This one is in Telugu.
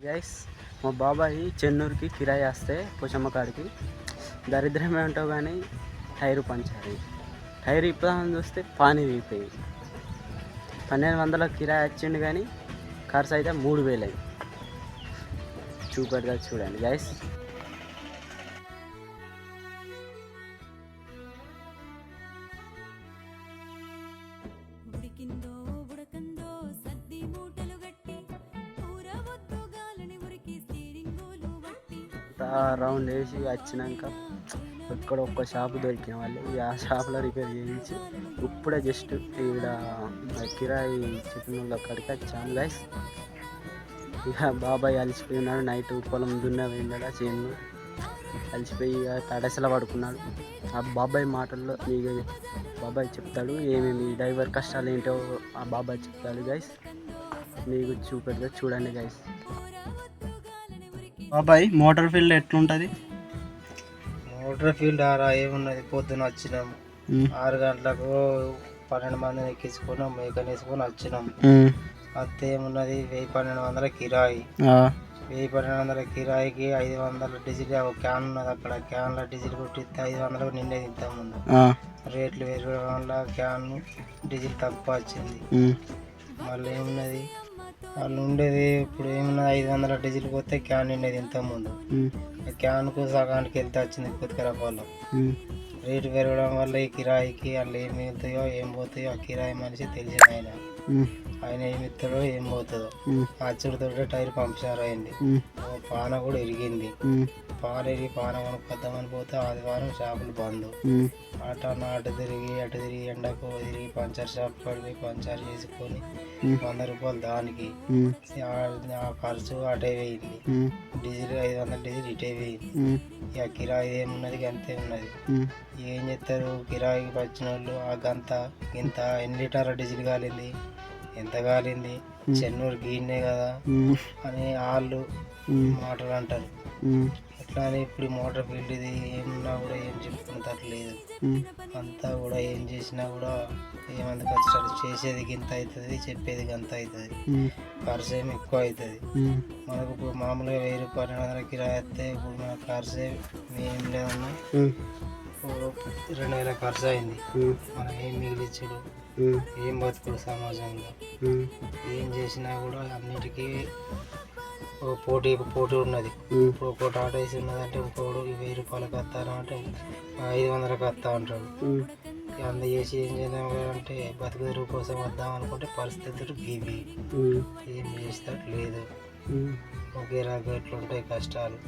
గైస్ మా బాబాయ్ చెన్నూరుకి కిరాయి వస్తే పోచమ్మ కాడికి దరిద్రం ఏమంటో కానీ టైరు పంచారు. టైర్ ఇప్పుదామని చూస్తే పానీ విరిగిపోయి 1200 కిరాయి వచ్చిండు కానీ ఖర్చు అయితే 3000 అయింది. చూపెడతా చూడండి గైస్. రౌండ్ వేసి వచ్చినాక ఇక్కడ ఒక్క షాపు దొరికిన వాళ్ళు ఆ షాప్లో రిపేర్ చేయించి ఇప్పుడే జస్ట్ ఇక్కడ కిరాయి చెప్పిన అక్కడికి వచ్చాము గైస్. ఇక బాబాయ్ అలసిపోయి ఉన్నాడు. నైట్ పొలం దున్న పోయిందా చేను అలసిపోయి తడసలా పడుకున్నాడు. ఆ బాబాయ్ మాటల్లో మీకు బాబాయ్ చెప్తాడు ఏమేమి డ్రైవర్ కష్టాలు ఏంటో ఆ బాబాయ్ చెప్తాడు గైస్. మీకు చూపెడతా చూడండి గైస్. బాబాయ్ మోటార్ ఫీల్డ్ ఎట్లుంటుంది? మోటార్ ఫీల్డ్ ఏమున్నది, పొద్దున వచ్చినాం 6 గంటలకు 12 మందిని ఎక్కించుకున్నాం, మేకని వేసుకొని వచ్చినాం. అత్తే ఏమున్నది 1000-1200 కిరాయి. 1000-1200 కిరాయికి 500 డీజిల్ క్యాన్ ఉన్నది. అక్కడ క్యాన్లో డీజిల్ కొట్టిస్తే 500 నిండే ఇంత ముందు రేట్లు పెరగడం వల్ల క్యాన్ డీజిల్ తక్కువ వచ్చింది. మళ్ళీ ఏమున్నది వాళ్ళు ఉండేది ఇప్పుడు ఏమున్నది 500 డీజిల్ పోతే క్యాన్ నిండేది ఇంత ముందు. క్యాన్కు సగానికి వెళ్తే వచ్చింది కొద్దికరపాలు. రేటు పెరగడం వల్ల ఈ కిరాయికి వాళ్ళు ఏం మిగులుతాయో ఏం పోతాయో ఆ కిరాయి మనిషి తెలిసిన ఆయన ఏమి ఇస్తాడో ఏం పోతుందో. అచ్చుడితో టైర్ పంక్చర్ అయింది, పాన కూడా ఇరిగింది. పాన ఇరిగి పాన కొనుక్కొద్దామని పోతే ఆదివారం షాపులు బంద్. అటు తిరిగి ఎండకు తిరిగి పంచర్ షాప్ పడి పంచర్ చేసుకొని 100 రూపాయలు దానికి ఆ ఖర్చు అటే వేయింది. డీజిల్ 500 డీజిల్ ఇటే వేయింది. ఇక కిరాయి ఏమున్నది గంతే ఉన్నది. ఏం చేస్తారు కిరాయికి వచ్చిన వాళ్ళు ఆ గంత ఇంత ఎన్ని లీటర్ల డీజిల్ కాలింది, ఎంత కాలింది, చెన్నూరు గీనే కదా అని వాళ్ళు మాటలు అంటారు. అట్లా అని ఇప్పుడు మోటార్ ఫీల్డ్ ఇది ఏమున్నా కూడా ఏం చెప్పుకుంటట్లేదు. అంతా కూడా ఏం చేసినా కూడా ఏమందుకు వచ్చాడు, చేసేది గింత అవుతుంది, చెప్పేది గంత అవుతుంది, ఖర్చు ఏమి ఎక్కువ అవుతుంది. మనకు ఇప్పుడు మామూలుగా 1000 రూపాయలు 1200 కిరాయి వస్తే ఇప్పుడు మన ఖర్చు ఏం లేదన్నా 2000 ఖర్చు అయింది. మనం ఏం మిగిలిచ్చాడు, ఏం బతుకుడు సమాజంలో ఏం చేసినా కూడా అన్నిటికీ పోటీ ఉన్నది. ఇప్పుడు ఒకటి ఆటో వేసి ఉన్నదంటే ఇంకోడు 1000 రూపాయలకు వస్తాను అంటే 500కి వస్తా అంటాడు. అంత చేసి ఏం చేద్దాం అంటే బతుకు తెరువు కోసం వద్దాం అనుకుంటే పరిస్థితులు గీవి ఏం చేస్తాడు లేదు. ఒకే రకం ఎట్లుంటాయి కష్టాలు.